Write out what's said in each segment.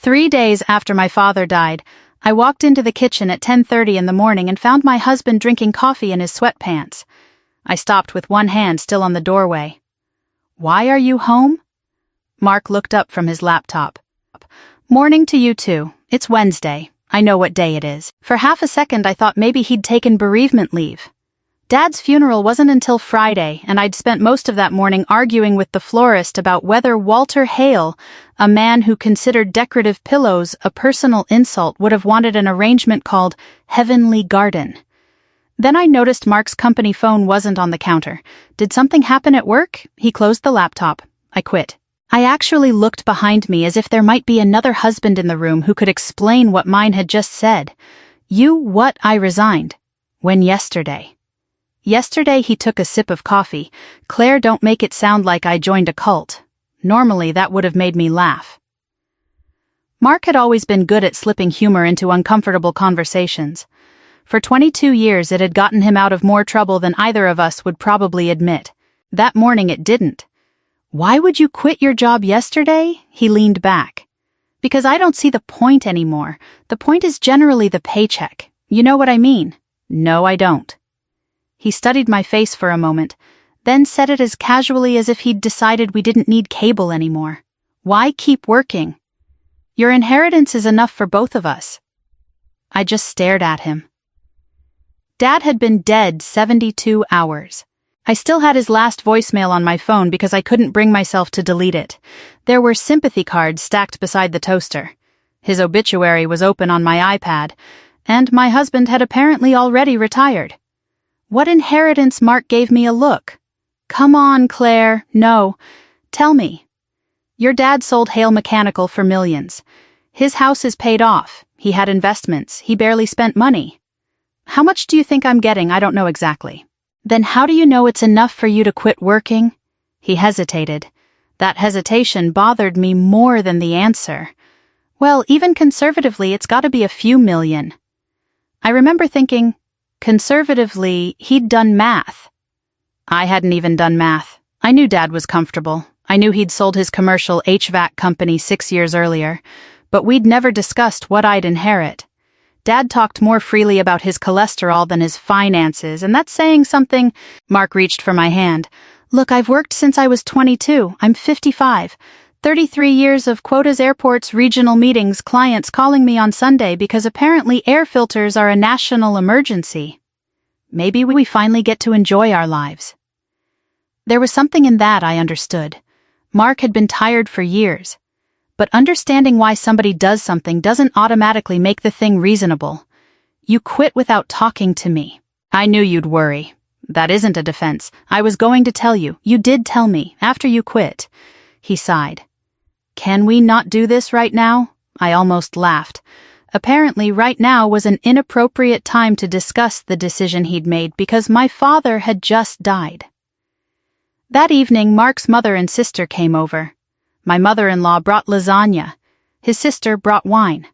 3 days after my father died, I walked into the kitchen at 10:30 in the morning and found my husband drinking coffee in his sweatpants. I stopped with one hand still on the doorway. "Why are you home?" Mark looked up from his laptop. "Morning to you too. It's Wednesday. I know what day it is." For half a second I thought maybe he'd taken bereavement leave. Dad's funeral wasn't until Friday, and I'd spent most of that morning arguing with the florist about whether Walter Hale, a man who considered decorative pillows a personal insult, would have wanted an arrangement called Heavenly Garden. Then I noticed Mark's company phone wasn't on the counter. Did something happen at work? He closed the laptop. I quit. I actually looked behind me as if there might be another husband in the room who could explain what mine had just said. I resigned. When yesterday. Yesterday he took a sip of coffee. "Claire, don't make it sound like I joined a cult. Normally that would have made me laugh." Mark had always been good at slipping humor into uncomfortable conversations. For 22 years it had gotten him out of more trouble than either of us would probably admit. That morning it didn't. "Why would you quit your job yesterday?" He leaned back. "Because I don't see the point anymore. The point is generally the paycheck. You know what I mean?" "No, I don't." He studied my face for a moment, then said it as casually as if he'd decided we didn't need cable anymore. "Why keep working? Your inheritance is enough for both of us." I just stared at him. Dad had been dead 72 hours. I still had his last voicemail on my phone because I couldn't bring myself to delete it. There were sympathy cards stacked beside the toaster. His obituary was open on my iPad, and my husband had apparently already retired. What inheritance? Mark gave me a look. "Come on, Claire, no. Tell me." "Your dad sold Hale Mechanical for millions. His house is paid off. He had investments. He barely spent money." "How much do you think I'm getting?" "I don't know exactly." "Then how do you know it's enough for you to quit working?" He hesitated. That hesitation bothered me more than the answer. "Well, even conservatively, it's got to be a few million." I remember thinking, conservatively, he'd done math. I hadn't even done math. I knew Dad was comfortable. I knew he'd sold his commercial HVAC company 6 years earlier, but we'd never discussed what I'd inherit. Dad talked more freely about his cholesterol than his finances, and that's saying something. Mark reached for my hand. "Look, I've worked since I was 22. I'm 55. 33 years of quotas, airports, regional meetings, clients calling me on Sunday because apparently air filters are a national emergency. Maybe we finally get to enjoy our lives." There was something in that I understood. Mark had been tired for years. But understanding why somebody does something doesn't automatically make the thing reasonable. "You quit without talking to me." "I knew you'd worry." "That isn't a defense. I was going to tell you. You did tell me, after you quit." He sighed. "Can we not do this right now?" I almost laughed. Apparently, right now was an inappropriate time to discuss the decision he'd made because my father had just died. That evening, Mark's mother and sister came over. My mother-in-law brought lasagna. His sister brought wine.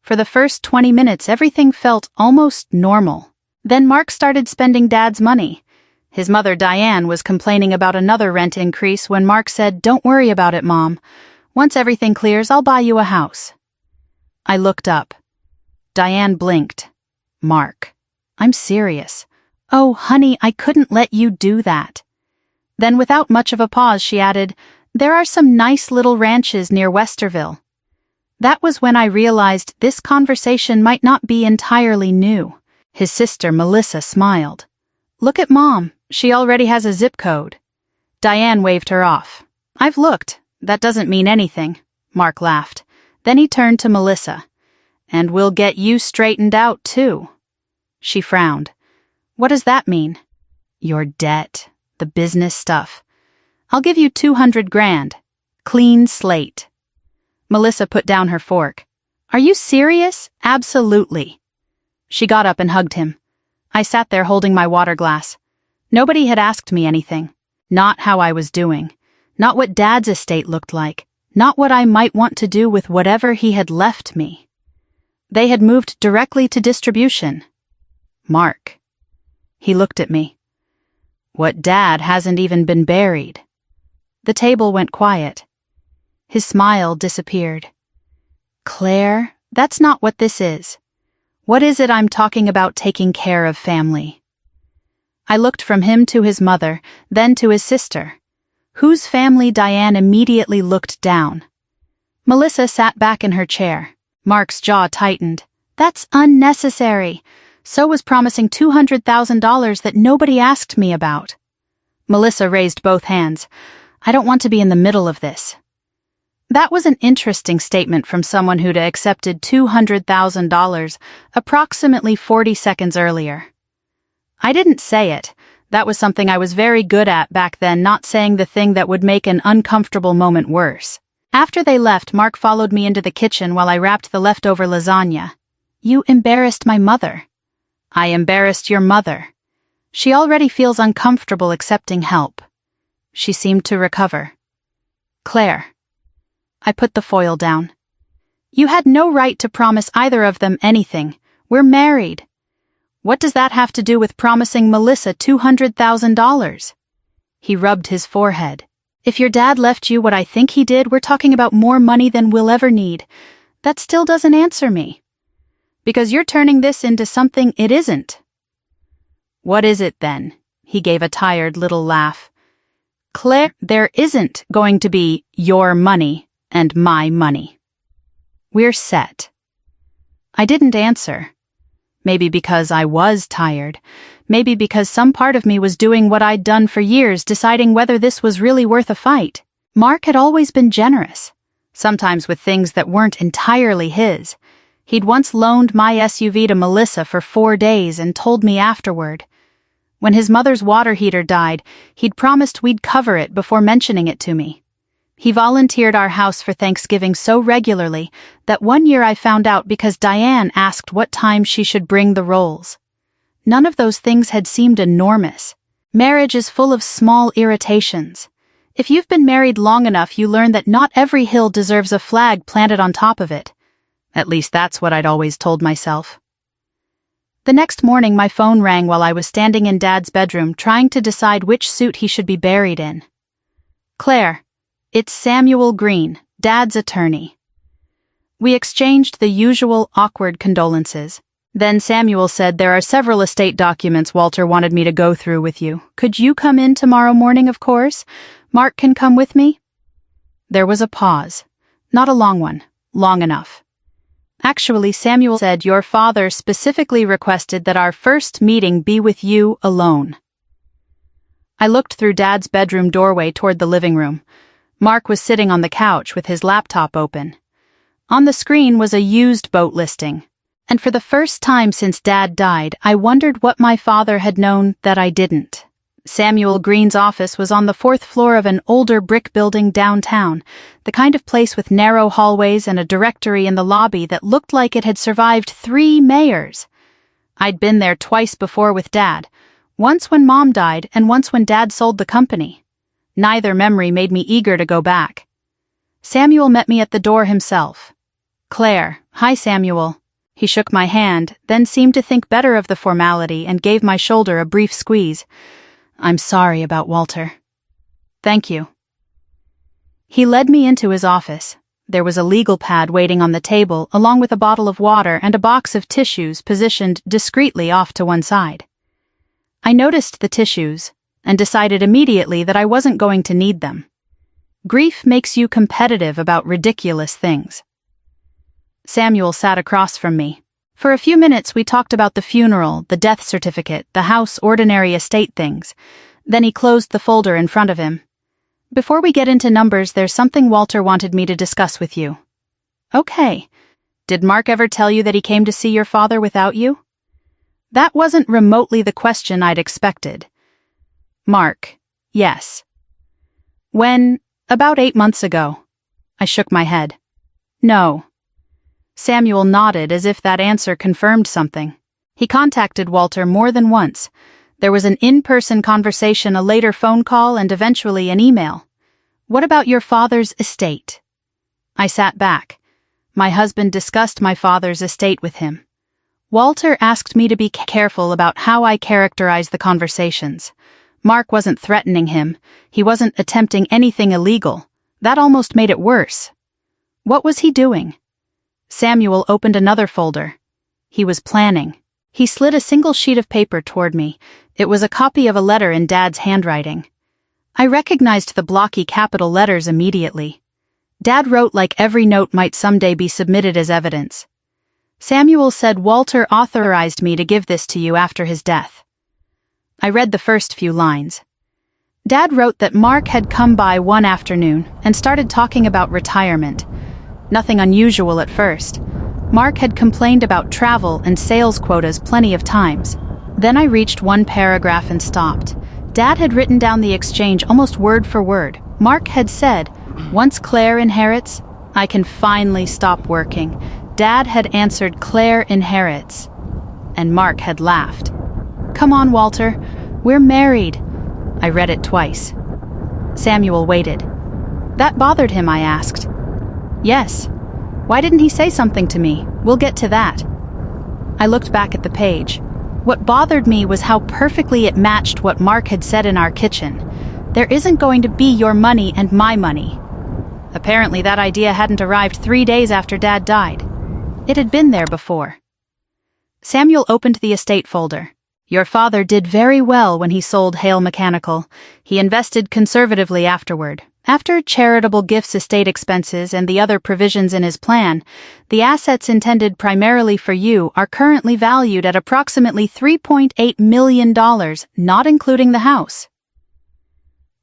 For the first 20 minutes, everything felt almost normal. Then Mark started spending Dad's money. His mother, Diane, was complaining about another rent increase when Mark said, "Don't worry about it, Mom. Once everything clears, I'll buy you a house." I looked up. Diane blinked. "Mark, I'm serious." "Oh, honey, I couldn't let you do that." Then without much of a pause, she added, "There are some nice little ranches near Westerville." That was when I realized this conversation might not be entirely new. His sister, Melissa, smiled. "Look at Mom. She already has a zip code." Diane waved her off. "I've looked. That doesn't mean anything." Mark laughed. Then he turned to Melissa. "And we'll get you straightened out, too." She frowned. "What does that mean?" "Your debt. The business stuff. I'll give you 200 grand. Clean slate." Melissa put down her fork. "Are you serious?" "Absolutely." She got up and hugged him. I sat there holding my water glass. Nobody had asked me anything. Not how I was doing. Not what Dad's estate looked like. Not what I might want to do with whatever he had left me. They had moved directly to distribution. "Mark." He looked at me. "What Dad hasn't even been buried." The table went quiet. His smile disappeared. Claire, that's not what this is. What is it I'm talking about taking care of family? I looked from him to his mother, then to his sister. Whose family? Diane immediately looked down. Melissa sat back in her chair. Mark's jaw tightened. That's unnecessary. So was promising $200,000 that nobody asked me about. Melissa raised both hands. I don't want to be in the middle of this. That was an interesting statement from someone who'd accepted $200,000 approximately 40 seconds earlier. I didn't say it. That was something I was very good at back then, not saying the thing that would make an uncomfortable moment worse. After they left, Mark followed me into the kitchen while I wrapped the leftover lasagna. You embarrassed my mother. I embarrassed your mother. She already feels uncomfortable accepting help. She seemed to recover. Claire. I put the foil down. You had no right to promise either of them anything. We're married. What does that have to do with promising Melissa $200,000? He rubbed his forehead. If your dad left you what I think he did, we're talking about more money than we'll ever need. That still doesn't answer me. Because you're turning this into something it isn't. What is it then? He gave a tired little laugh. Claire, there isn't going to be your money and my money. We're set. I didn't answer. Maybe because I was tired. Maybe because some part of me was doing what I'd done for years, deciding whether this was really worth a fight. Mark had always been generous, sometimes with things that weren't entirely his. He'd once loaned my SUV to Melissa for 4 days and told me afterward. When his mother's water heater died, he'd promised we'd cover it before mentioning it to me. He volunteered our house for Thanksgiving so regularly that one year I found out because Diane asked what time she should bring the rolls. None of those things had seemed enormous. Marriage is full of small irritations. If you've been married long enough, you learn that not every hill deserves a flag planted on top of it. At least that's what I'd always told myself. The next morning my phone rang while I was standing in Dad's bedroom trying to decide which suit he should be buried in. Claire, it's Samuel Green, Dad's attorney. We exchanged the usual awkward condolences. Then Samuel said, there are several estate documents Walter wanted me to go through with you. Could you come in tomorrow morning, of course? Mark can come with me? There was a pause. Not a long one. Long enough. Actually, Samuel said, your father specifically requested that our first meeting be with you alone. I looked through Dad's bedroom doorway toward the living room. Mark was sitting on the couch with his laptop open. On the screen was a used boat listing. And for the first time since Dad died, I wondered what my father had known that I didn't. Samuel Green's office was on the 4th floor of an older brick building downtown, the kind of place with narrow hallways and a directory in the lobby that looked like it had survived 3 mayors. I'd been there twice before with Dad, once when Mom died and once when Dad sold the company. Neither memory made me eager to go back. Samuel met me at the door himself. Claire, hi Samuel. He shook my hand, then seemed to think better of the formality and gave my shoulder a brief squeeze. I'm sorry about Walter. Thank you. He led me into his office. There was a legal pad waiting on the table, along with a bottle of water and a box of tissues positioned discreetly off to one side. I noticed the tissues and decided immediately that I wasn't going to need them. Grief makes you competitive about ridiculous things. Samuel sat across from me. For a few minutes we talked about the funeral, the death certificate, the house, ordinary estate things. Then he closed the folder in front of him. Before we get into numbers, there's something Walter wanted me to discuss with you. Okay. Did Mark ever tell you that he came to see your father without you? That wasn't remotely the question I'd expected. Mark, yes. When? About 8 months ago. I shook my head. No. Samuel nodded as if that answer confirmed something. He contacted Walter more than once. There was an in-person conversation, a later phone call, and eventually an email. What about your father's estate? I sat back. My husband discussed my father's estate with him. Walter asked me to be careful about how I characterize the conversations. Mark wasn't threatening him. He wasn't attempting anything illegal. That almost made it worse. What was he doing? Samuel opened another folder. He was planning. He slid a single sheet of paper toward me. It was a copy of a letter in Dad's handwriting. I recognized the blocky capital letters immediately. Dad wrote like every note might someday be submitted as evidence. Samuel said Walter authorized me to give this to you after his death. I read the first few lines. Dad wrote that Mark had come by one afternoon and started talking about retirement. Nothing unusual at first. Mark had complained about travel and sales quotas plenty of times. Then I reached one paragraph and stopped. Dad had written down the exchange almost word for word. Mark had said, "Once Claire inherits, I can finally stop working." Dad had answered, "Claire inherits." And Mark had laughed. "Come on, Walter. We're married." I read it twice. Samuel waited. That bothered him, I asked. Yes. Why didn't he say something to me? We'll get to that. I looked back at the page. What bothered me was how perfectly it matched what Mark had said in our kitchen. There isn't going to be your money and my money. Apparently that idea hadn't arrived 3 days after Dad died. It had been there before. Samuel opened the estate folder. Your father did very well when he sold Hale Mechanical. He invested conservatively afterward. After charitable gifts, estate expenses, and the other provisions in his plan, the assets intended primarily for you are currently valued at approximately $3.8 million, not including the house.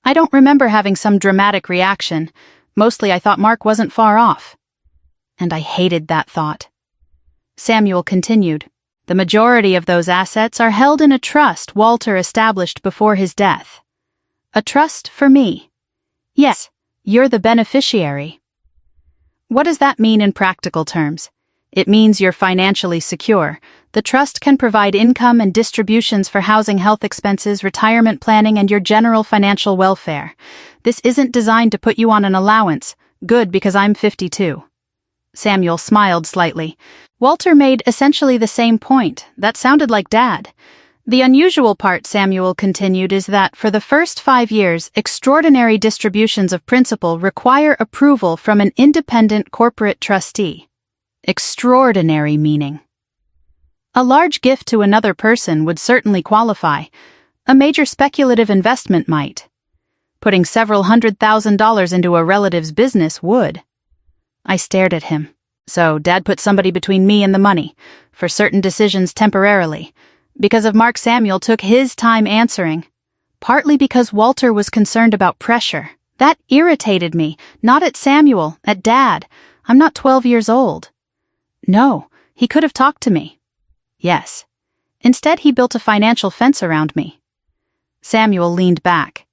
I don't remember having some dramatic reaction. Mostly I thought Mark wasn't far off. And I hated that thought. Samuel continued. The majority of those assets are held in a trust Walter established before his death. A trust for me. Yes, you're the beneficiary. What does that mean in practical terms? It means you're financially secure. The trust can provide income and distributions for housing, health expenses, retirement planning, and your general financial welfare. This isn't designed to put you on an allowance. Good, because I'm 52. Samuel smiled slightly. Walter made essentially the same point. That sounded like Dad. The unusual part, Samuel continued, is that for the first 5 years, extraordinary distributions of principal require approval from an independent corporate trustee. Extraordinary meaning. A large gift to another person would certainly qualify. A major speculative investment might. Putting several $100,000 into a relative's business would. I stared at him. So Dad put somebody between me and the money, for certain decisions temporarily. Because of Mark, Samuel took his time answering. Partly because Walter was concerned about pressure. That irritated me, not at Samuel, at Dad. I'm not 12 years old. No, he could have talked to me. Yes. Instead, he built a financial fence around me. Samuel leaned back.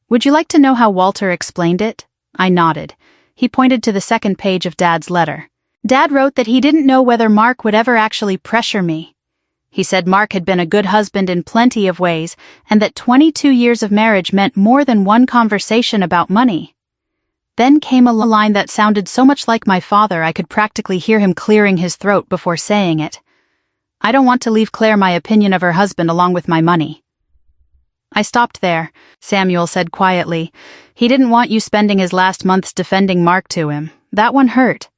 Would you like to know how Walter explained it? I nodded. He pointed to the second page of Dad's letter. Dad wrote that he didn't know whether Mark would ever actually pressure me. He said Mark had been a good husband in plenty of ways, and that 22 years of marriage meant more than one conversation about money. Then came a line that sounded so much like my father I could practically hear him clearing his throat before saying it. I don't want to leave Claire my opinion of her husband along with my money. I stopped there, Samuel said quietly. He didn't want you spending his last months defending Mark to him. That one hurt.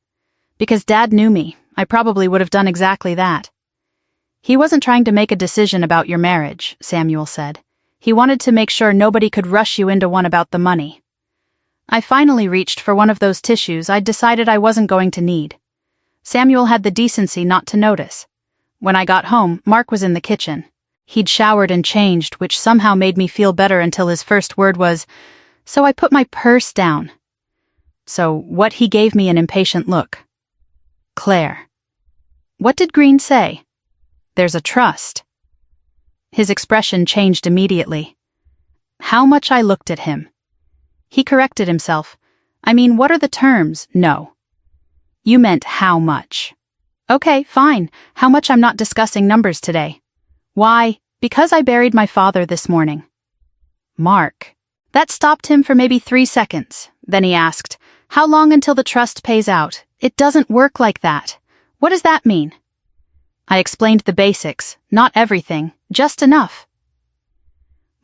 Because Dad knew me, I probably would have done exactly that. He wasn't trying to make a decision about your marriage, Samuel said. He wanted to make sure nobody could rush you into one about the money. I finally reached for one of those tissues I'd decided I wasn't going to need. Samuel had the decency not to notice. When I got home, Mark was in the kitchen. He'd showered and changed, which somehow made me feel better until his first word was, "So I put my purse down." So what? He gave me an impatient look. Claire. What did Green say? There's a trust. His expression changed immediately. How much? I looked at him. He corrected himself. I mean, what are the terms? No. You meant how much. Okay, fine. How much? I'm not discussing numbers today. Why? Because I buried my father this morning. Mark. That stopped him for maybe 3 seconds. Then he asked, how long until the trust pays out? It doesn't work like that. What does that mean? I explained the basics, not everything, just enough.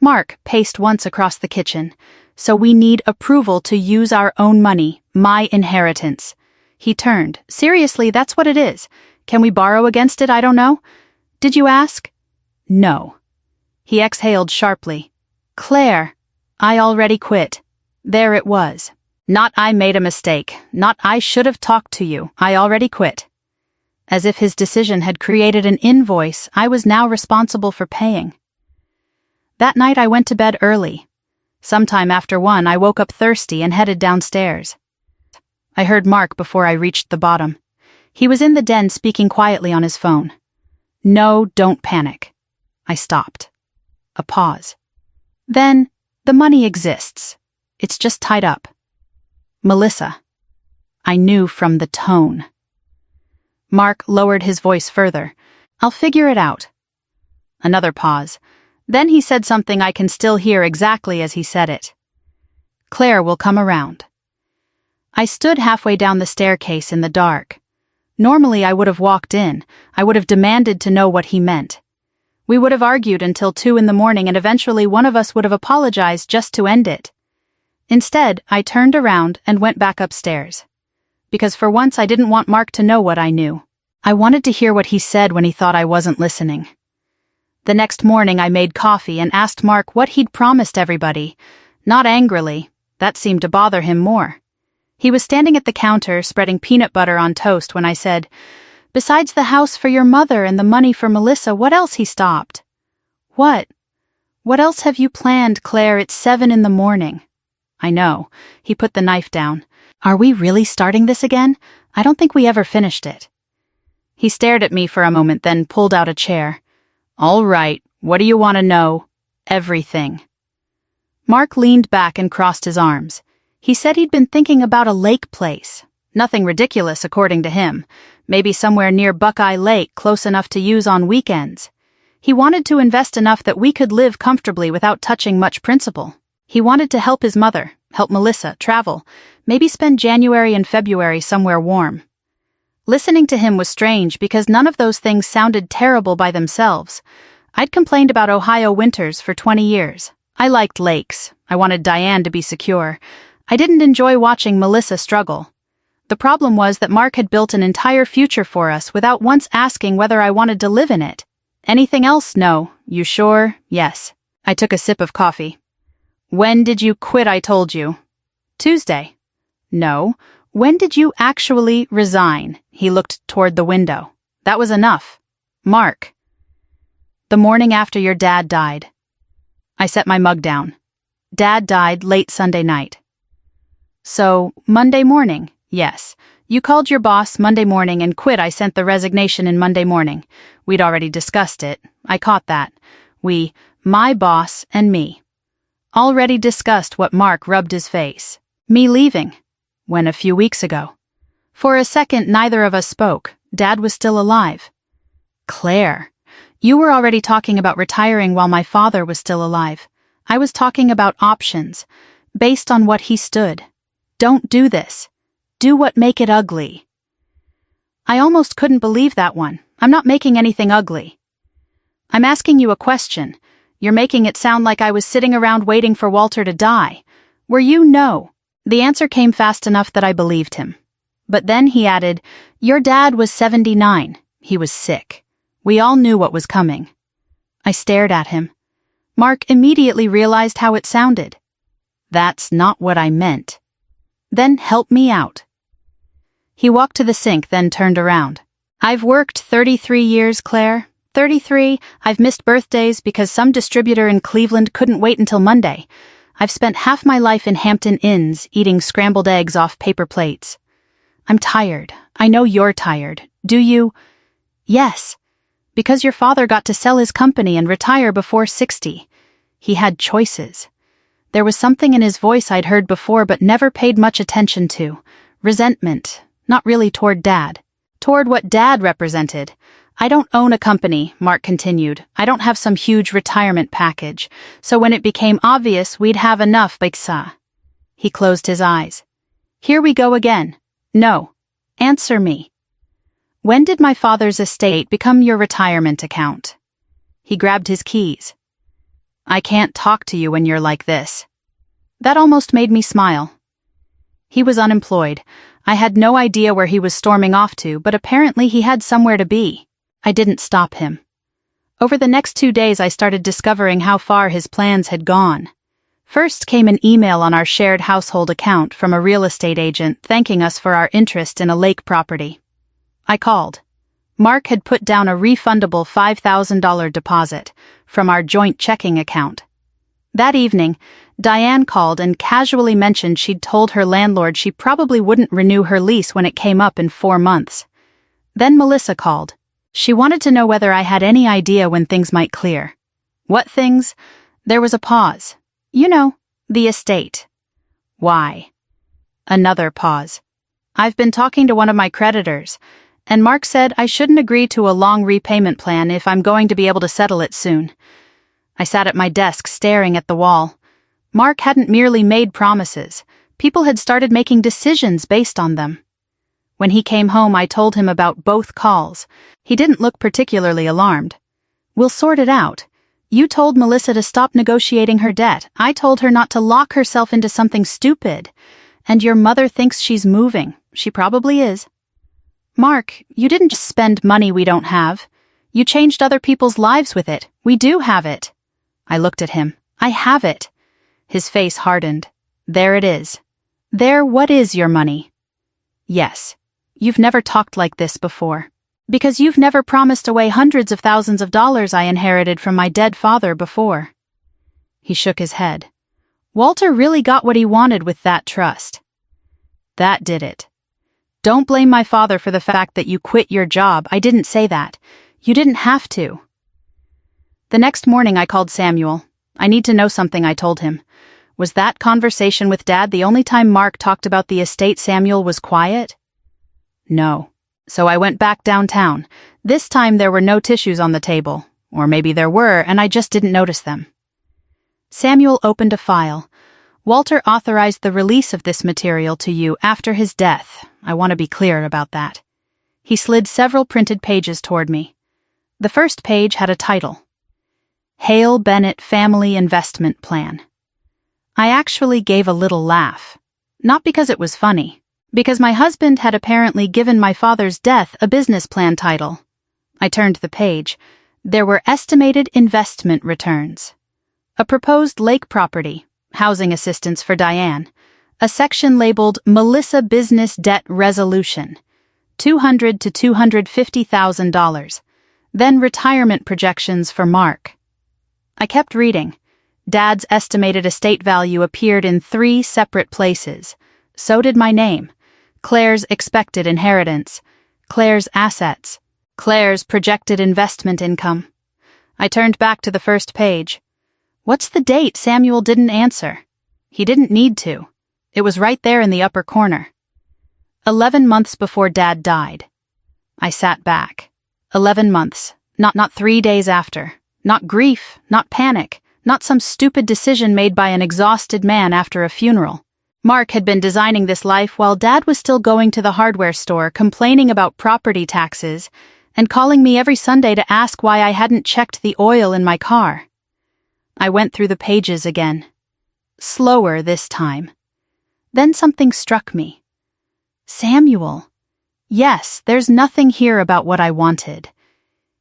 Mark paced once across the kitchen. So we need approval to use our own money, my inheritance. He turned. Seriously, that's what it is. Can we borrow against it? I don't know. Did you ask? No. He exhaled sharply. Claire, I already quit. There it was. Not I made a mistake. Not I should have talked to you. I already quit. As if his decision had created an invoice I was now responsible for paying. That night I went to bed early. Sometime after 1 I woke up thirsty and headed downstairs. I heard Mark before I reached the bottom. He was in the den speaking quietly on his phone. No, don't panic. I stopped. A pause. Then, the money exists. It's just tied up. Melissa. I knew from the tone. Mark lowered his voice further. I'll figure it out. Another pause. Then he said something I can still hear exactly as he said it. Claire will come around. I stood halfway down the staircase in the dark. Normally I would have walked in. I would have demanded to know what he meant. We would have argued until 2 in the morning and eventually one of us would have apologized just to end it. Instead, I turned around and went back upstairs. Because for once I didn't want Mark to know what I knew. I wanted to hear what he said when he thought I wasn't listening. The next morning I made coffee and asked Mark what he'd promised everybody. Not angrily. That seemed to bother him more. He was standing at the counter spreading peanut butter on toast when I said, Besides the house for your mother and the money for Melissa, what else? He stopped. What? What else have you planned, Claire? It's 7 in the morning. I know. He put the knife down. Are we really starting this again? I don't think we ever finished it. He stared at me for a moment, then pulled out a chair. All right, what do you want to know? Everything. Mark leaned back and crossed his arms. He said he'd been thinking about a lake place. Nothing ridiculous, according to him. Maybe somewhere near Buckeye Lake, close enough to use on weekends. He wanted to invest enough that we could live comfortably without touching much principal. He wanted to help his mother, help Melissa, travel, maybe spend January and February somewhere warm. Listening to him was strange because none of those things sounded terrible by themselves. I'd complained about Ohio winters for 20 years. I liked lakes. I wanted Diane to be secure. I didn't enjoy watching Melissa struggle. The problem was that Mark had built an entire future for us without once asking whether I wanted to live in it. Anything else? No. You sure? Yes. I took a sip of coffee. When did you quit? I told you. Tuesday. No. When did you actually resign? He looked toward the window. That was enough. Mark. The morning after your dad died. I set my mug down. Dad died late Sunday night. So, Monday morning, yes. You called your boss Monday morning and quit. I sent the resignation in Monday morning. We'd already discussed it. I caught that. We, my boss and me. Already discussed what Mark rubbed his face. Me leaving. When a few weeks ago. For a second, neither of us spoke. Dad was still alive. Claire, you were already talking about retiring while my father was still alive. I was talking about options, based on what he stood. Don't do this. Do what make it ugly. I almost couldn't believe that one. I'm not making anything ugly. I'm asking you a question. You're making it sound like I was sitting around waiting for Walter to die. Were you? No. The answer came fast enough that I believed him. But then he added, Your dad was 79. He was sick. We all knew what was coming. I stared at him. Mark immediately realized how it sounded. That's not what I meant. Then help me out. He walked to the sink, then turned around. I've worked 33 years, Claire. 33. I've missed birthdays because some distributor in Cleveland couldn't wait until Monday. I've spent half my life in Hampton Inns eating scrambled eggs off paper plates. I'm tired. I know you're tired. Do you? Yes. Because your father got to sell his company and retire before 60. He had choices. There was something in his voice I'd heard before but never paid much attention to. Resentment. Not really toward Dad. Toward what Dad represented. I don't own a company, Mark continued. I don't have some huge retirement package. So when it became obvious we'd have enough, Baiksa. He closed his eyes. Here we go again. No. Answer me. When did my father's estate become your retirement account? He grabbed his keys. I can't talk to you when you're like this. That almost made me smile. He was unemployed. I had no idea where he was storming off to, but apparently he had somewhere to be. I didn't stop him. Over the next 2 days I started discovering how far his plans had gone. First came an email on our shared household account from a real estate agent thanking us for our interest in a lake property. I called. Mark had put down a refundable $5,000 deposit from our joint checking account. That evening, Diane called and casually mentioned she'd told her landlord she probably wouldn't renew her lease when it came up in 4 months. Then Melissa called. She wanted to know whether I had any idea when things might clear. What things? There was a pause. You know, the estate. Why? Another pause. I've been talking to one of my creditors, and Mark said I shouldn't agree to a long repayment plan if I'm going to be able to settle it soon. I sat at my desk staring at the wall. Mark hadn't merely made promises. People had started making decisions based on them. When he came home, I told him about both calls. He didn't look particularly alarmed. We'll sort it out. You told Melissa to stop negotiating her debt. I told her not to lock herself into something stupid. And your mother thinks she's moving. She probably is. Mark, you didn't just spend money we don't have. You changed other people's lives with it. We do have it. I looked at him. I have it. His face hardened. There it is. There, what is your money? Yes. You've never talked like this before. Because you've never promised away hundreds of thousands of dollars I inherited from my dead father before. He shook his head. Walter really got what he wanted with that trust. That did it. Don't blame my father for the fact that you quit your job. I didn't say that. You didn't have to. The next morning I called Samuel. I need to know something, I told him. Was that conversation with Dad the only time Mark talked about the estate? Samuel was quiet? No. So I went back downtown. This time there were no tissues on the table. Or maybe there were, and I just didn't notice them. Samuel opened a file. Walter authorized the release of this material to you after his death. I want to be clear about that. He slid several printed pages toward me. The first page had a title. Hale Bennett Family Investment Plan. I actually gave a little laugh. Not because it was funny. Because my husband had apparently given my father's death a business plan title. I turned the page. There were estimated investment returns. A proposed lake property, housing assistance for Diane, a section labeled Melissa Business Debt Resolution, $200,000 to $250,000, then retirement projections for Mark. I kept reading. Dad's estimated estate value appeared in 3 separate places. So did my name. Claire's expected inheritance, Claire's assets, Claire's projected investment income. I turned back to the first page. What's the date? Samuel didn't answer. He didn't need to. It was right there in the upper corner. 11 months before Dad died. I sat back. 11 months. Not 3 days after. Not grief, not panic, not some stupid decision made by an exhausted man after a funeral. Mark had been designing this life while Dad was still going to the hardware store, complaining about property taxes, and calling me every Sunday to ask why I hadn't checked the oil in my car. I went through the pages again. Slower this time. Then something struck me. Samuel. Yes, there's nothing here about what I wanted.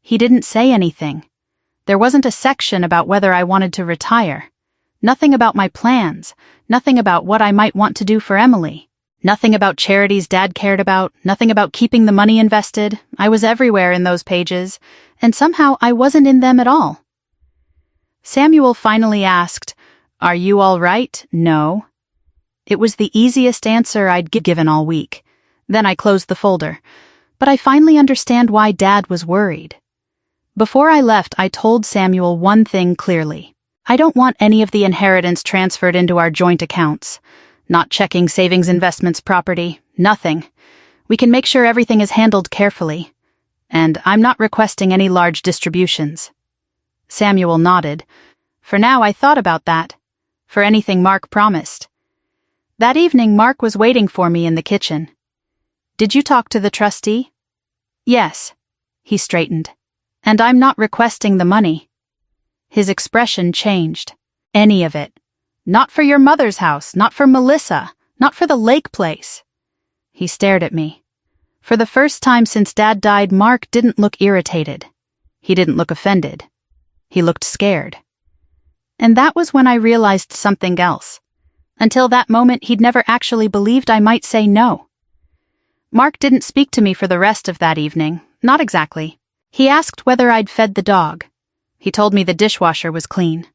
He didn't say anything. There wasn't a section about whether I wanted to retire. Nothing about my plans. Nothing about what I might want to do for Emily. Nothing about charities Dad cared about. Nothing about keeping the money invested. I was everywhere in those pages, and somehow I wasn't in them at all. Samuel finally asked, "Are you all right?" "No." It was the easiest answer I'd given all week. Then I closed the folder. But I finally understand why Dad was worried. Before I left, I told Samuel one thing clearly. I don't want any of the inheritance transferred into our joint accounts. Not checking savings investments property. Nothing. We can make sure everything is handled carefully. And I'm not requesting any large distributions. Samuel nodded. For now, I thought about that. For anything Mark promised. That evening, Mark was waiting for me in the kitchen. Did you talk to the trustee? Yes. He straightened. And I'm not requesting the money. His expression changed. Any of it. Not for your mother's house, not for Melissa, not for the lake place. He stared at me. For the first time since Dad died, Mark didn't look irritated. He didn't look offended. He looked scared. And that was when I realized something else. Until that moment, he'd never actually believed I might say no. Mark didn't speak to me for the rest of that evening, not exactly. He asked whether I'd fed the dog. He told me the dishwasher was clean.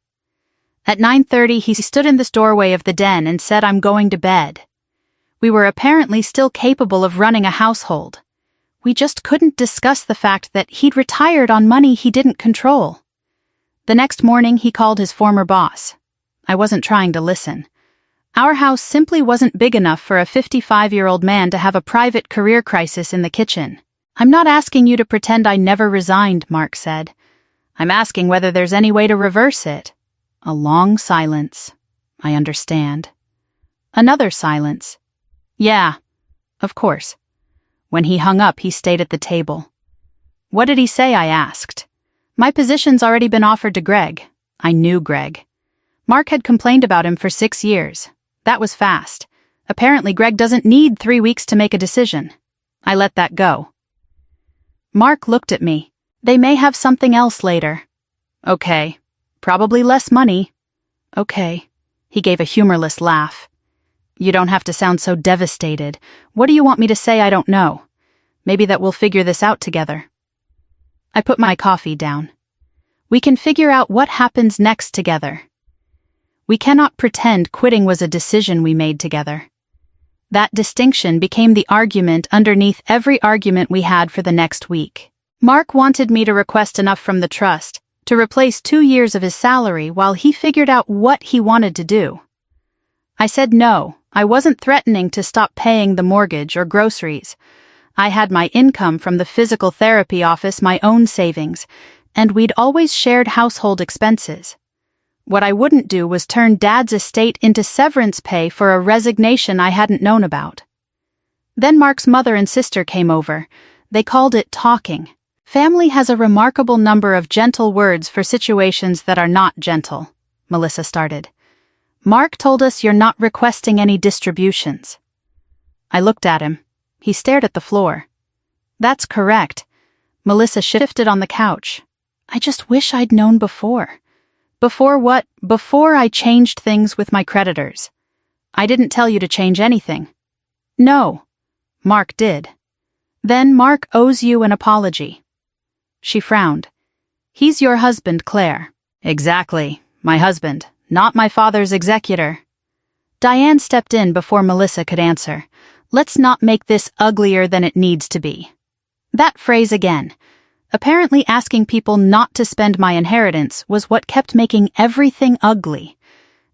At 9:30, he stood in this doorway of the den and said, "I'm going to bed." We were apparently still capable of running a household. We just couldn't discuss the fact that he'd retired on money he didn't control. The next morning, he called his former boss. I wasn't trying to listen. Our house simply wasn't big enough for a 55-year-old man to have a private career crisis in the kitchen. "I'm not asking you to pretend I never resigned," Mark said. "I'm asking whether there's any way to reverse it." A long silence. "I understand." Another silence. "Yeah, of course." When he hung up, he stayed at the table. "What did he say?" I asked. My position's already been offered to Greg. I knew Greg. Mark had complained about him for 6 years. That was fast. Apparently, Greg doesn't need 3 weeks to make a decision. I let that go. Mark looked at me. "They may have something else later." "Okay. Probably less money." "Okay." He gave a humorless laugh. "You don't have to sound so devastated. What do you want me to say I don't know? Maybe that we'll figure this out together." I put my coffee down. We can figure out what happens next together. We cannot pretend quitting was a decision we made together. That distinction became the argument underneath every argument we had for the next week. Mark wanted me to request enough from the trust to replace 2 years of his salary while he figured out what he wanted to do. I said no. I wasn't threatening to stop paying the mortgage or groceries. I had my income from the physical therapy office, my own savings, and we'd always shared household expenses. What I wouldn't do was turn Dad's estate into severance pay for a resignation I hadn't known about. Then Mark's mother and sister came over. They called it talking. Family has a remarkable number of gentle words for situations that are not gentle, Melissa started. "Mark told us you're not requesting any distributions." I looked at him. He stared at the floor. "That's correct." Melissa shifted on the couch. "I just wish I'd known before." "Before what?" "Before I changed things with my creditors." "I didn't tell you to change anything." "No." "Mark did." "Then Mark owes you an apology." She frowned. "He's your husband, Claire." "Exactly. My husband, not my father's executor." Diane stepped in before Melissa could answer. "Let's not make this uglier than it needs to be." That phrase again. Apparently asking people not to spend my inheritance was what kept making everything ugly.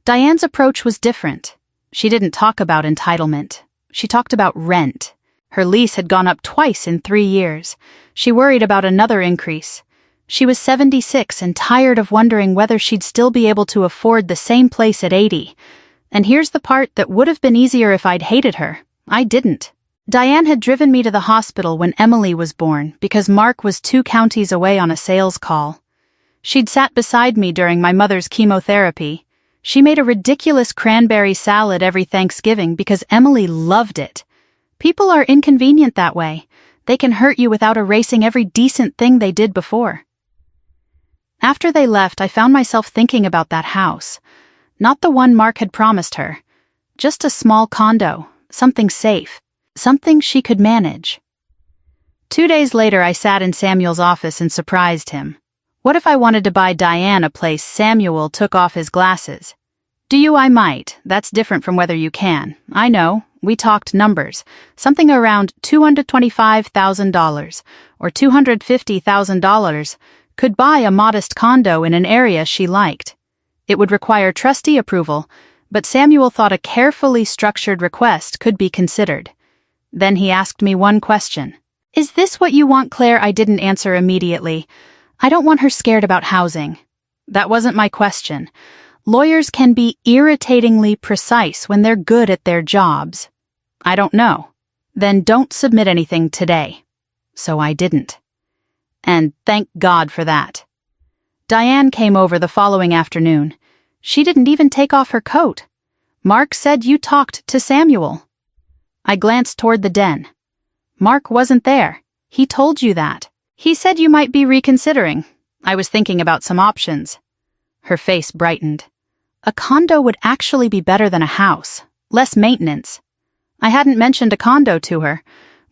Diane's approach was different. She didn't talk about entitlement. She talked about rent. Her lease had gone up twice in 3 years. She worried about another increase. She was 76 and tired of wondering whether she'd still be able to afford the same place at 80. And here's the part that would have been easier if I'd hated her. I didn't. Diane had driven me to the hospital when Emily was born because Mark was 2 counties away on a sales call. She'd sat beside me during my mother's chemotherapy. She made a ridiculous cranberry salad every Thanksgiving because Emily loved it. People are inconvenient that way. They can hurt you without erasing every decent thing they did before. After they left, I found myself thinking about that house. Not the one Mark had promised her. Just a small condo, something safe, something she could manage. 2 days later, I sat in Samuel's office and surprised him. What if I wanted to buy Diane a place? Samuel took off his glasses. "Do you? I might. That's different from whether you can. I know. We talked numbers. Something around $225,000 or $250,000 could buy a modest condo in an area she liked. It would require trustee approval, but Samuel thought a carefully structured request could be considered. Then he asked me one question. "Is this what you want, Claire?" I didn't answer immediately. I don't want her scared about housing. That wasn't my question. Lawyers can be irritatingly precise when they're good at their jobs. I don't know. Then don't submit anything today. So I didn't. And thank God for that. Diane came over the following afternoon. She didn't even take off her coat. "Mark said you talked to Samuel." I glanced toward the den. Mark wasn't there. He told you that. He said you might be reconsidering. I was thinking about some options. Her face brightened. A condo would actually be better than a house. Less maintenance. I hadn't mentioned a condo to her,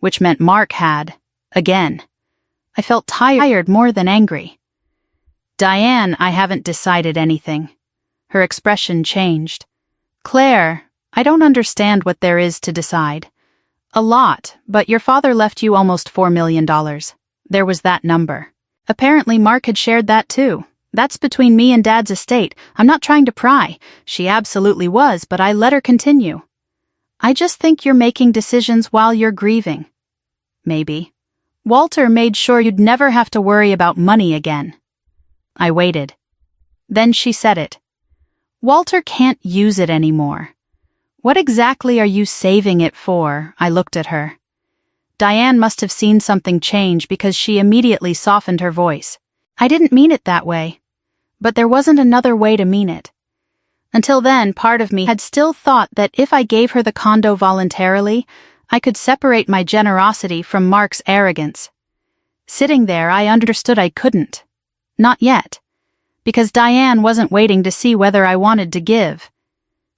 which meant Mark had. Again. I felt tired more than angry. Diane, I haven't decided anything. Her expression changed. Claire, I don't understand what there is to decide. A lot, but your father left you almost $4 million. There was that number. Apparently Mark had shared that too. That's between me and Dad's estate. I'm not trying to pry. She absolutely was, but I let her continue. I just think you're making decisions while you're grieving. Maybe. Walter made sure you'd never have to worry about money again. I waited. Then she said it. Walter can't use it anymore. What exactly are you saving it for? I looked at her. Diane must have seen something change because she immediately softened her voice. I didn't mean it that way. But there wasn't another way to mean it. Until then, part of me had still thought that if I gave her the condo voluntarily, I could separate my generosity from Mark's arrogance. Sitting there, I understood I couldn't. Not yet. Because Diane wasn't waiting to see whether I wanted to give.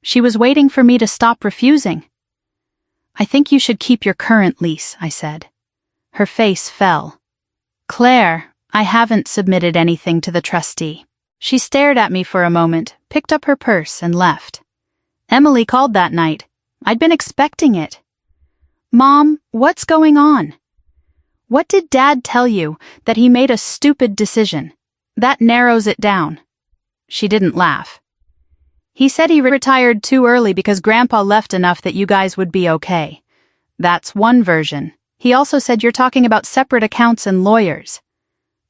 She was waiting for me to stop refusing. I think you should keep your current lease, I said. Her face fell. Claire, I haven't submitted anything to the trustee. She stared at me for a moment, picked up her purse, and left. Emily called that night. I'd been expecting it. Mom, what's going on? What did Dad tell you, that he made a stupid decision? That narrows it down. She didn't laugh. He said he retired too early because Grandpa left enough that you guys would be okay. That's one version. He also said you're talking about separate accounts and lawyers.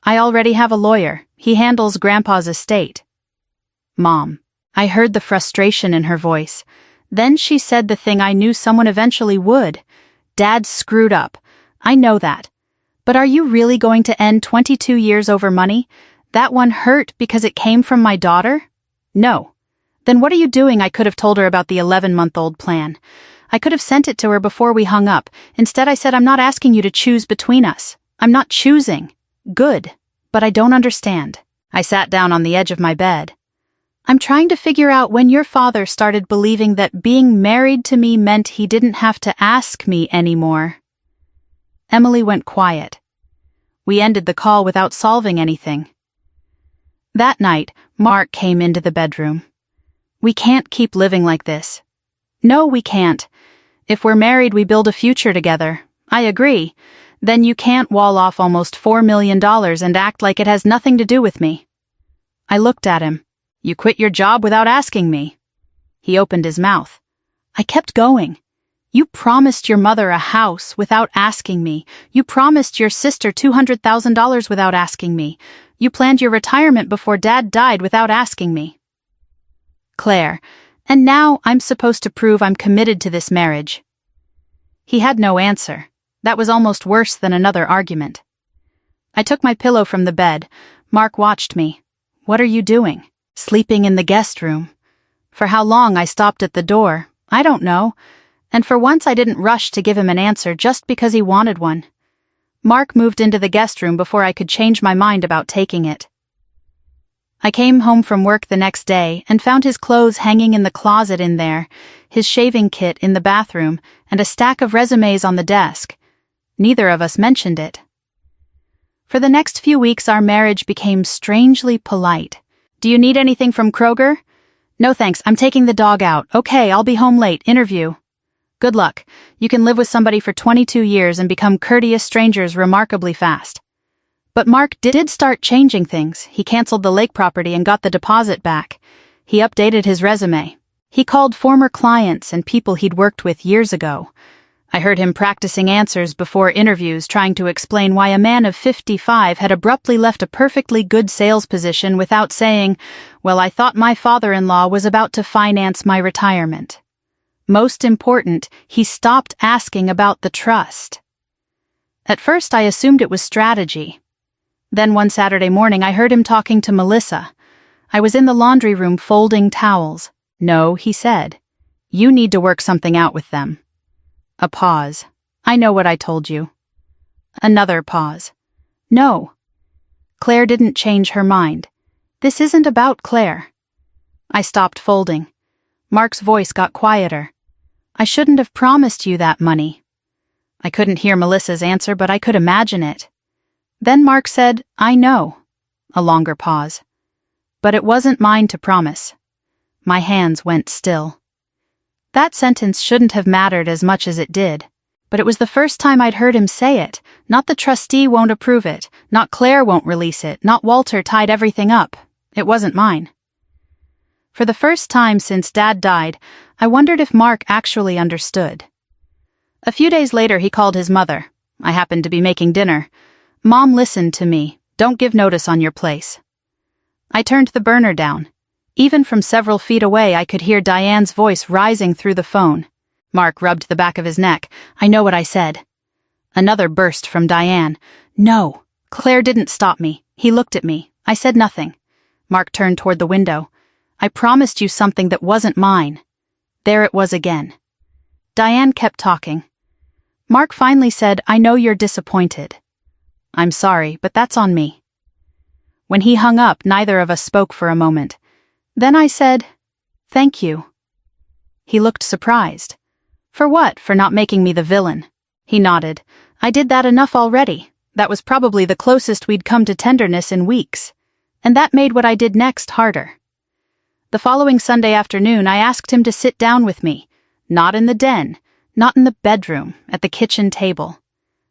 I already have a lawyer. He handles Grandpa's estate. Mom. I heard the frustration in her voice. Then she said the thing I knew someone eventually would. Dad screwed up. I know that. But are you really going to end 22 years over money? That one hurt because it came from my daughter? No. Then what are you doing? I could have told her about the 11-month-old plan. I could have sent it to her before we hung up. Instead I said I'm not asking you to choose between us. I'm not choosing. Good. But I don't understand. I sat down on the edge of my bed. I'm trying to figure out when your father started believing that being married to me meant he didn't have to ask me anymore. Emily went quiet. We ended the call without solving anything. That night, Mark came into the bedroom. We can't keep living like this. No, we can't. If we're married, we build a future together. I agree. Then you can't wall off almost $4 million and act like it has nothing to do with me. I looked at him. You quit your job without asking me. He opened his mouth. I kept going. You promised your mother a house without asking me. You promised your sister $200,000 without asking me. You planned your retirement before Dad died without asking me. Claire, and now I'm supposed to prove I'm committed to this marriage. He had no answer. That was almost worse than another argument. I took my pillow from the bed. Mark watched me. What are you doing? Sleeping in the guest room. For how long I stopped at the door, I don't know. And for once I didn't rush to give him an answer just because he wanted one. Mark moved into the guest room before I could change my mind about taking it. I came home from work the next day and found his clothes hanging in the closet in there, his shaving kit in the bathroom, and a stack of resumes on the desk. Neither of us mentioned it. For the next few weeks our marriage became strangely polite. Do you need anything from Kroger? No thanks, I'm taking the dog out. Okay, I'll be home late. Interview. Good luck. You can live with somebody for 22 years and become courteous strangers remarkably fast. But Mark did start changing things. He canceled the lake property and got the deposit back. He updated his resume. He called former clients and people he'd worked with years ago. I heard him practicing answers before interviews, trying to explain why a man of 55 had abruptly left a perfectly good sales position without saying, well, I thought my father-in-law was about to finance my retirement. Most important, he stopped asking about the trust. At first I assumed it was strategy. Then one Saturday morning I heard him talking to Melissa. I was in the laundry room folding towels. No, he said. You need to work something out with them. A pause. I know what I told you. Another pause. No. Claire didn't change her mind. This isn't about Claire. I stopped folding. Mark's voice got quieter. I shouldn't have promised you that money. I couldn't hear Melissa's answer, but I could imagine it. Then Mark said, I know. A longer pause. But it wasn't mine to promise. My hands went still. That sentence shouldn't have mattered as much as it did. But it was the first time I'd heard him say it. Not the trustee won't approve it, not Claire won't release it, not Walter tied everything up. It wasn't mine. For the first time since Dad died, I wondered if Mark actually understood. A few days later he called his mother. I happened to be making dinner. Mom listened to me. Don't give notice on your place. I turned the burner down. Even from several feet away I could hear Diane's voice rising through the phone. Mark rubbed the back of his neck. I know what I said. Another burst from Diane. No. Claire didn't stop me. He looked at me. I said nothing. Mark turned toward the window. I promised you something that wasn't mine. There it was again. Diane kept talking. Mark finally said, I know you're disappointed. I'm sorry, but that's on me. When he hung up, neither of us spoke for a moment. Then I said, thank you. He looked surprised. For what? For not making me the villain? He nodded. I did that enough already. That was probably the closest we'd come to tenderness in weeks. And that made what I did next harder. The following Sunday afternoon, I asked him to sit down with me. Not in the den, not in the bedroom, at the kitchen table.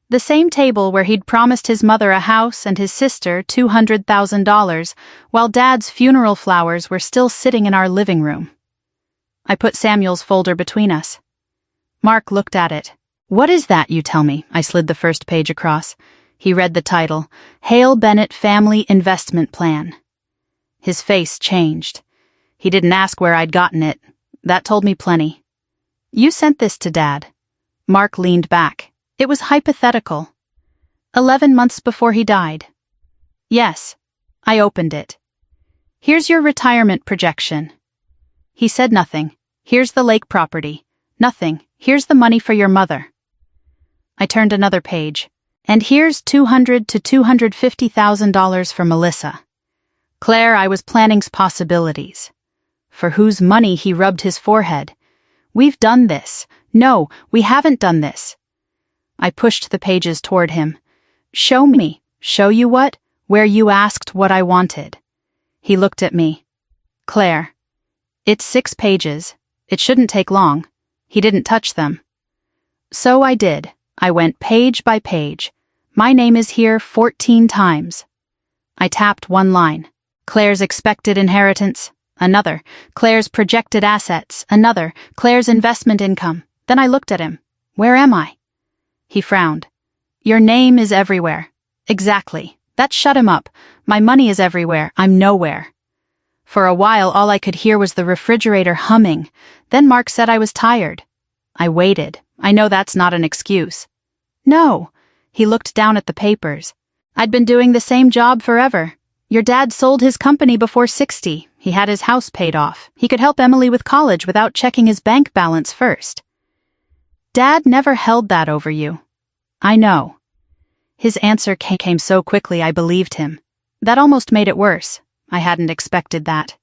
The same table where he'd promised his mother a house and his sister $200,000, while Dad's funeral flowers were still sitting in our living room. I put Samuel's folder between us. Mark looked at it. What is that, you tell me? I slid the first page across. He read the title, Hale Bennett Family Investment Plan. His face changed. He didn't ask where I'd gotten it. That told me plenty. You sent this to Dad. Mark leaned back. It was hypothetical. 11 months before he died. Yes. I opened it. Here's your retirement projection. He said nothing. Here's the lake property. Nothing. Here's the money for your mother. I turned another page. And here's $200,000 to $250,000 for Melissa. Claire, I was planning possibilities. For whose money? He rubbed his forehead. We've done this. No, we haven't done this. I pushed the pages toward him. Show me. Show you what? Where you asked what I wanted. He looked at me. Claire. It's 6 pages. It shouldn't take long. He didn't touch them. So I did. I went page by page. My name is here 14 times. I tapped one line. Claire's expected inheritance. Another. Claire's projected assets. Another. Claire's investment income. Then I looked at him. Where am I? He frowned. Your name is everywhere. Exactly. That shut him up. My money is everywhere. I'm nowhere. For a while, all I could hear was the refrigerator humming. Then Mark said I was tired. I waited. I know that's not an excuse. No. He looked down at the papers. I'd been doing the same job forever. Your dad sold his company before 60. He had his house paid off. He could help Emily with college without checking his bank balance first. Dad never held that over you. I know. His answer came so quickly I believed him. That almost made it worse. I hadn't expected that.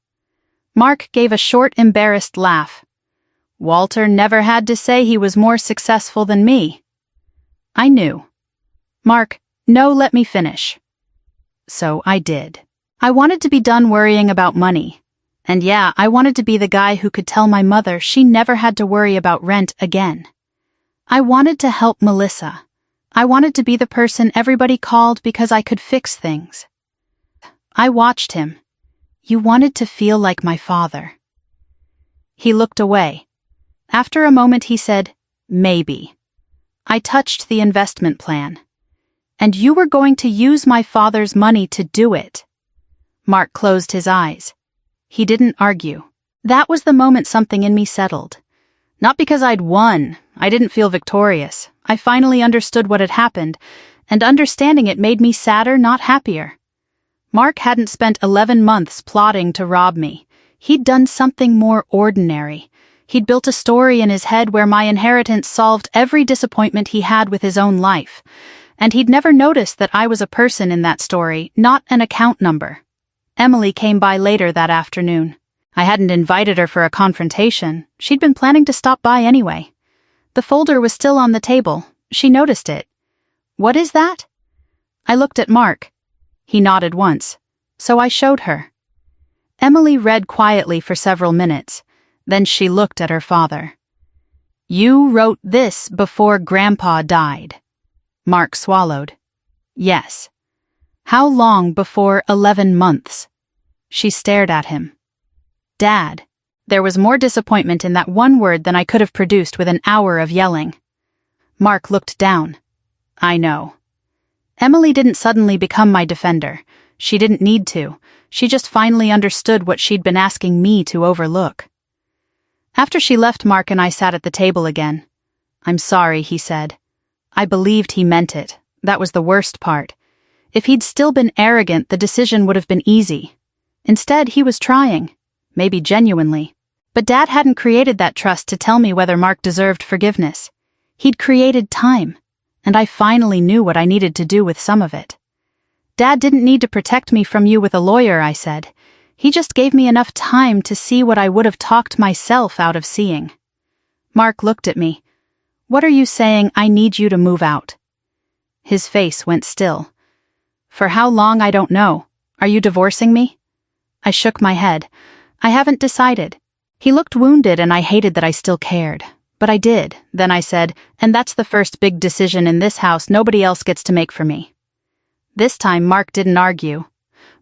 Mark gave a short, embarrassed laugh. Walter never had to say he was more successful than me. I knew. Mark, no, let me finish. So I did. I wanted to be done worrying about money. And yeah, I wanted to be the guy who could tell my mother she never had to worry about rent again. I wanted to help Melissa. I wanted to be the person everybody called because I could fix things. I watched him. You wanted to feel like my father. He looked away. After a moment he said, maybe. I touched the investment plan. And you were going to use my father's money to do it. Mark closed his eyes. He didn't argue. That was the moment something in me settled. Not because I'd won. I didn't feel victorious. I finally understood what had happened, and understanding it made me sadder, not happier. Mark hadn't spent 11 months plotting to rob me. He'd done something more ordinary. He'd built a story in his head where my inheritance solved every disappointment he had with his own life, and he'd never noticed that I was a person in that story, not an account number. Emily came by later that afternoon. I hadn't invited her for a confrontation. She'd been planning to stop by anyway. The folder was still on the table. She noticed it. "What is that?" I looked at Mark. He nodded once, so I showed her. Emily read quietly for several minutes. Then she looked at her father. "You wrote this before Grandpa died." Mark swallowed. "Yes." "How long before 11 months?" She stared at him. "Dad." There was more disappointment in that one word than I could have produced with an hour of yelling. Mark looked down. "I know." Emily didn't suddenly become my defender. She didn't need to. She just finally understood what she'd been asking me to overlook. After she left, Mark and I sat at the table again. "I'm sorry," he said. I believed he meant it. That was the worst part. If he'd still been arrogant, the decision would have been easy. Instead, he was trying. Maybe genuinely. But Dad hadn't created that trust to tell me whether Mark deserved forgiveness. He'd created time, and I finally knew what I needed to do with some of it. "Dad didn't need to protect me from you with a lawyer," I said. "He just gave me enough time to see what I would have talked myself out of seeing." Mark looked at me. "What are you saying? I need you to move out?" His face went still. "For how long, I don't know. Are you divorcing me?" I shook my head. "I haven't decided." He looked wounded, and I hated that I still cared. But I did. Then I said, "And that's the first big decision in this house nobody else gets to make for me." This time Mark didn't argue.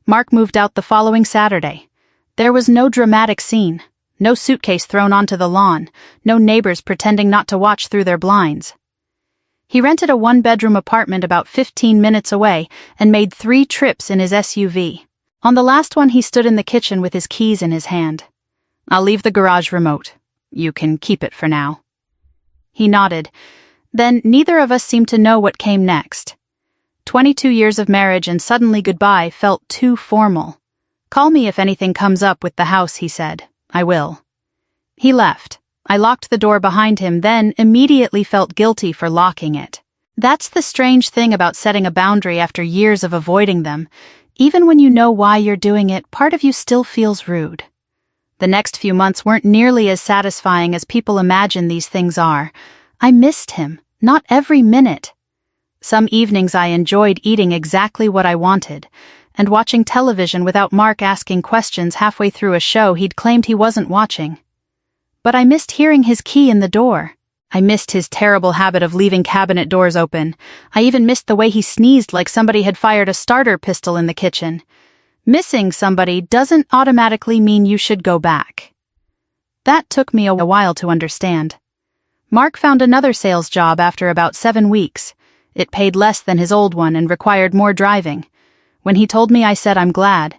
Mark moved out the following Saturday. There was no dramatic scene, no suitcase thrown onto the lawn, no neighbors pretending not to watch through their blinds. He rented a one-bedroom apartment about 15 minutes away and made 3 trips in his SUV. On the last one, he stood in the kitchen with his keys in his hand. "I'll leave the garage remote. You can keep it for now." He nodded. Then neither of us seemed to know what came next. 22 years of marriage and suddenly goodbye felt too formal. "Call me if anything comes up with the house," he said. "I will." He left. I locked the door behind him, then immediately felt guilty for locking it. That's the strange thing about setting a boundary after years of avoiding them. Even when you know why you're doing it, part of you still feels rude. The next few months weren't nearly as satisfying as people imagine these things are. I missed him, not every minute. Some evenings I enjoyed eating exactly what I wanted, and watching television without Mark asking questions halfway through a show he'd claimed he wasn't watching. But I missed hearing his key in the door. I missed his terrible habit of leaving cabinet doors open. I even missed the way he sneezed like somebody had fired a starter pistol in the kitchen. Missing somebody doesn't automatically mean you should go back. That took me a while to understand. Mark found another sales job after about 7 weeks. It paid less than his old one and required more driving. When he told me, I said I'm glad.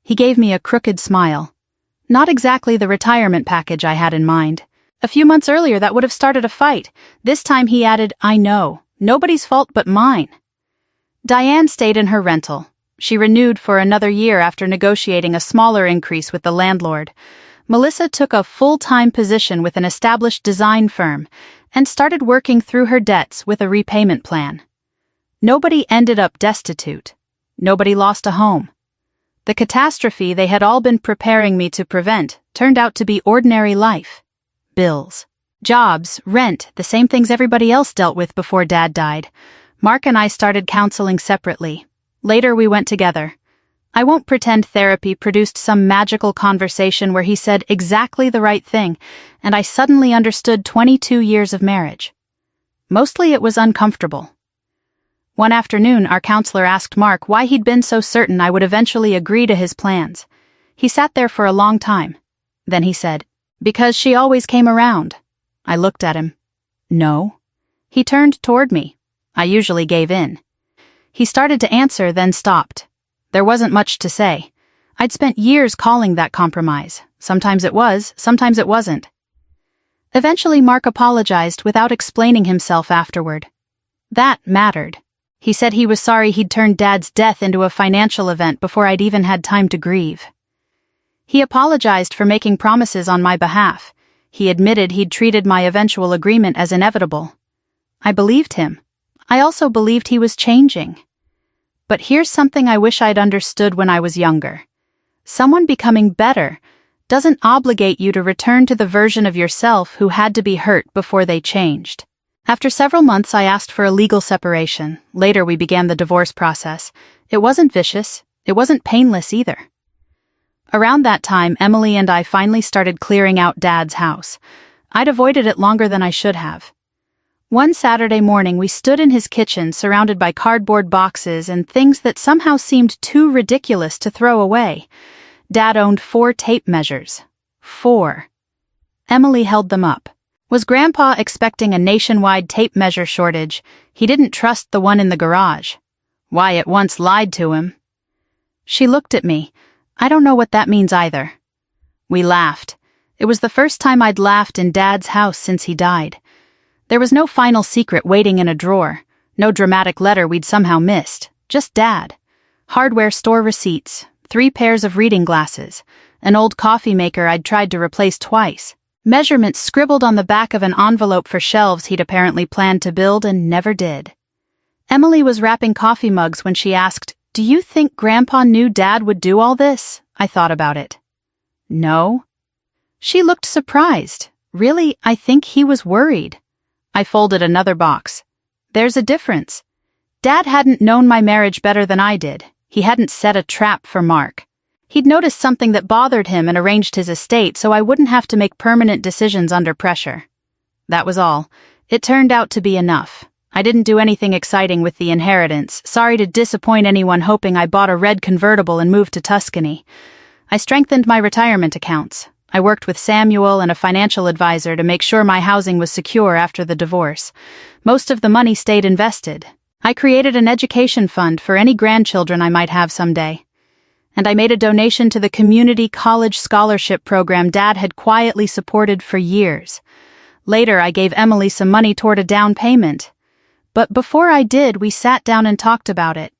He gave me a crooked smile. Not exactly the retirement package I had in mind. A few months earlier that would have started a fight. This time he added, "I know. Nobody's fault but mine." Diane stayed in her rental. She renewed for another year after negotiating a smaller increase with the landlord. Melissa took a full-time position with an established design firm and started working through her debts with a repayment plan. Nobody ended up destitute. Nobody lost a home. The catastrophe they had all been preparing me to prevent turned out to be ordinary life. Bills, jobs, rent, the same things everybody else dealt with before Dad died. Mark and I started counseling separately. Later we went together. I won't pretend therapy produced some magical conversation where he said exactly the right thing, and I suddenly understood 22 years of marriage. Mostly it was uncomfortable. One afternoon, our counselor asked Mark why he'd been so certain I would eventually agree to his plans. He sat there for a long time. Then he said, "Because she always came around." I looked at him. "No." He turned toward me. I usually gave in. He started to answer, then stopped. There wasn't much to say. I'd spent years calling that compromise. Sometimes it was, sometimes it wasn't. Eventually Mark apologized without explaining himself afterward. That mattered. He said he was sorry he'd turned Dad's death into a financial event before I'd even had time to grieve. He apologized for making promises on my behalf. He admitted he'd treated my eventual agreement as inevitable. I believed him. I also believed he was changing. But here's something I wish I'd understood when I was younger. Someone becoming better doesn't obligate you to return to the version of yourself who had to be hurt before they changed. After several months, I asked for a legal separation. Later, we began the divorce process. It wasn't vicious. It wasn't painless either. Around that time, Emily and I finally started clearing out Dad's house. I'd avoided it longer than I should have. One Saturday morning, we stood in his kitchen surrounded by cardboard boxes and things that somehow seemed too ridiculous to throw away. Dad owned 4 tape measures. 4. Emily held them up. Was Grandpa expecting a nationwide tape measure shortage? He didn't trust the one in the garage. Wyatt once lied to him. She looked at me. I don't know what that means either. We laughed. It was the first time I'd laughed in Dad's house since he died. There was no final secret waiting in a drawer, no dramatic letter we'd somehow missed, just Dad. Hardware store receipts, 3 pairs of reading glasses, an old coffee maker I'd tried to replace twice, measurements scribbled on the back of an envelope for shelves he'd apparently planned to build and never did. Emily was wrapping coffee mugs when she asked, "Do you think Grandpa knew Dad would do all this?" I thought about it. No. She looked surprised. Really, I think he was worried. I folded another box. There's a difference. Dad hadn't known my marriage better than I did. He hadn't set a trap for Mark. He'd noticed something that bothered him and arranged his estate so I wouldn't have to make permanent decisions under pressure. That was all. It turned out to be enough. I didn't do anything exciting with the inheritance. Sorry to disappoint anyone hoping I bought a red convertible and moved to Tuscany. I strengthened my retirement accounts. I worked with Samuel and a financial advisor to make sure my housing was secure after the divorce. Most of the money stayed invested. I created an education fund for any grandchildren I might have someday. And I made a donation to the community college scholarship program Dad had quietly supported for years. Later, I gave Emily some money toward a down payment. But before I did, we sat down and talked about it.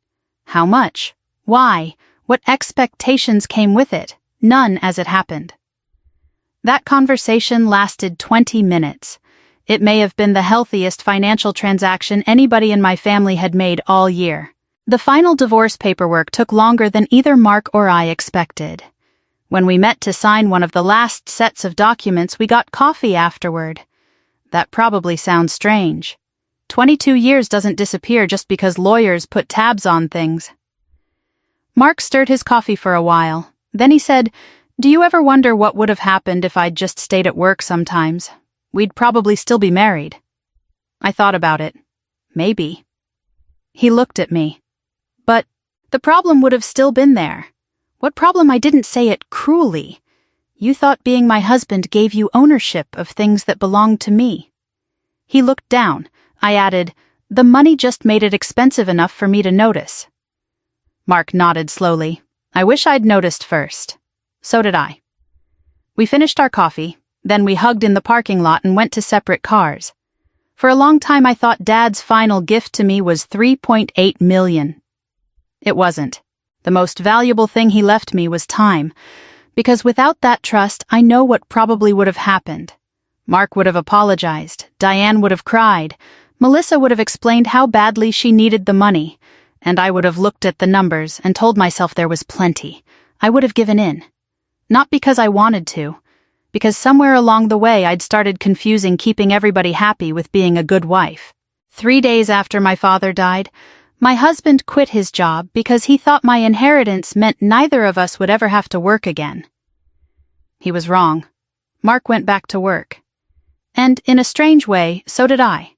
How much? Why? What expectations came with it? None, as it happened. That conversation lasted 20 minutes. It may have been the healthiest financial transaction anybody in my family had made all year. The final divorce paperwork took longer than either Mark or I expected. When we met to sign one of the last sets of documents, we got coffee afterward. That probably sounds strange. 22 years doesn't disappear just because lawyers put tabs on things. Mark stirred his coffee for a while. Then he said, "Do you ever wonder what would have happened if I'd just stayed at work sometimes? We'd probably still be married." I thought about it. Maybe. He looked at me. But the problem would have still been there. What problem? I didn't say it cruelly. You thought being my husband gave you ownership of things that belonged to me. He looked down. I added, "The money just made it expensive enough for me to notice." Mark nodded slowly. I wish I'd noticed first. So did I. We finished our coffee, then we hugged in the parking lot and went to separate cars. For a long time I thought Dad's final gift to me was $3.8 million. It wasn't. The most valuable thing he left me was time, because without that trust, I know what probably would have happened. Mark would have apologized, Diane would have cried, Melissa would have explained how badly she needed the money, and I would have looked at the numbers and told myself there was plenty. I would have given in. Not because I wanted to, because somewhere along the way I'd started confusing keeping everybody happy with being a good wife. 3 days after my father died, my husband quit his job because he thought my inheritance meant neither of us would ever have to work again. He was wrong. Mark went back to work. And in a strange way, so did I.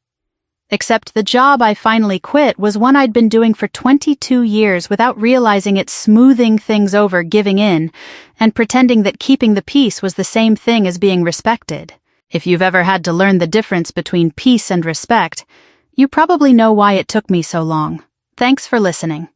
Except the job I finally quit was one I'd been doing for 22 years without realizing it, smoothing things over, giving in, and pretending that keeping the peace was the same thing as being respected. If you've ever had to learn the difference between peace and respect, you probably know why it took me so long. Thanks for listening.